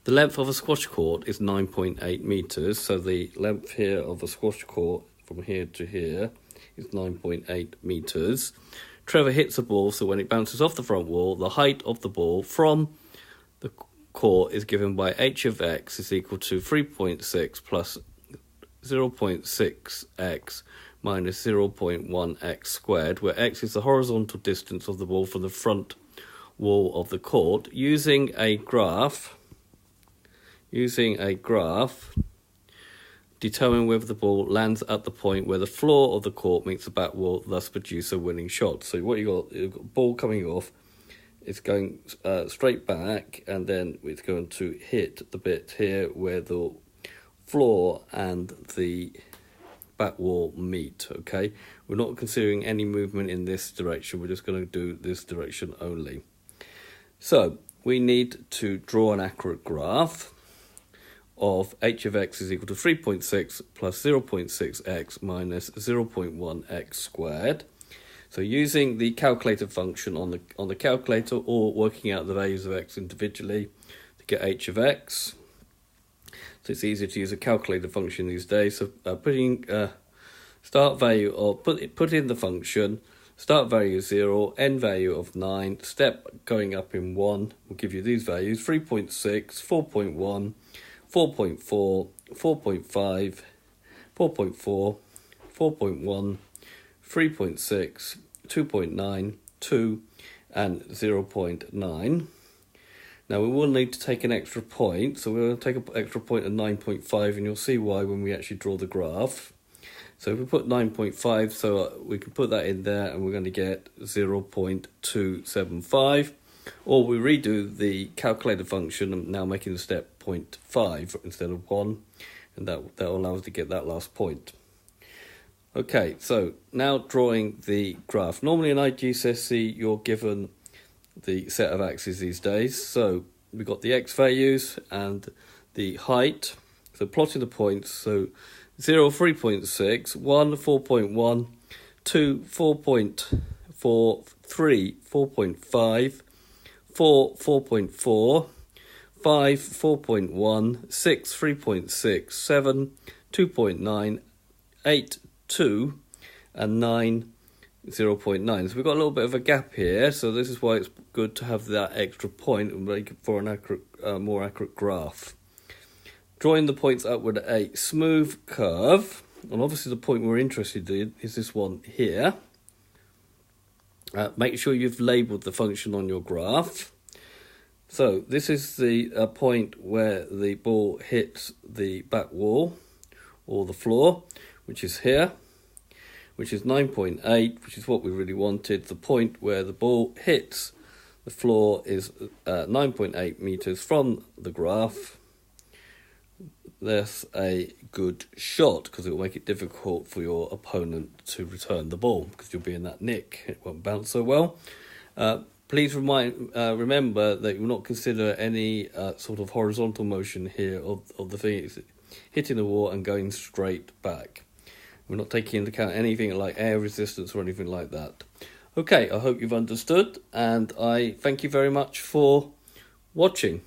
The length of a squash court is 9.8 metres, so the length here of a squash court from here to here is 9.8 metres. Trevor hits a ball, so when it bounces off the front wall, the height of the ball from the court is given by h of x is equal to 3.6 plus 0.6x minus 0.1x squared, where x is the horizontal distance of the ball from the front wall of the court. Using a graph, determine whether the ball lands at the point where the floor of the court meets the back wall, thus produce a winning shot. So what you've got a ball coming off, it's going straight back, and then it's going to hit the bit here where the floor and the back wall meet. Okay, we're not considering any movement in this direction, we're just going to do this direction only. So we need to draw an accurate graph of h of x is equal to 3.6 plus 0.6x minus 0.1x squared. So using the calculator function on the calculator, or working out the values of x individually to get h of x. So it's easier to use a calculator function these days. So putting start value, or put in the function, start value 0, end value of 9, step going up in 1 will give you these values: 3.6, 4.1, 4.4, 4.5, 4.4, 4.1, 3.6, 2.9, 2, and 0.9. Now we will need to take an extra point, so we're going to take an extra point of 9.5, and you'll see why when we actually draw the graph. So if we put 9.5, so we can put that in there, and we're going to get 0.275. Or we redo the calculator function, and now making the step 0.5 instead of 1, and that will allow us to get that last point. Okay, so now drawing the graph. Normally in IGCSE you're given the set of axes these days. So we've got the x values and the height. So plotting the points, so 0, 3.6, 1, 4.1, 2, 4.4, 3, 4.5, 4, 4.4, 5, 4.1, 6, 3.6, 7, 2.9, 8, 2, and 9, 0.9. So we've got a little bit of a gap here, so this is why it's good to have that extra point and make it for an accurate, more accurate graph. Drawing the points upward at a smooth curve, and obviously the point we're interested in is this one here. Make sure you've labelled the function on your graph. So this is the point where the ball hits the back wall or the floor, which is here, which is 9.8, which is what we really wanted. The point where the ball hits the floor is 9.8 metres from the graph. That's a good shot, because it will make it difficult for your opponent to return the ball, because you'll be in that nick. It won't bounce so well. Please remember that you will not consider any sort of horizontal motion here of the thing. It's hitting the wall and going straight back. We're not taking into account anything like air resistance or anything like that. Okay, I hope you've understood, and I thank you very much for watching.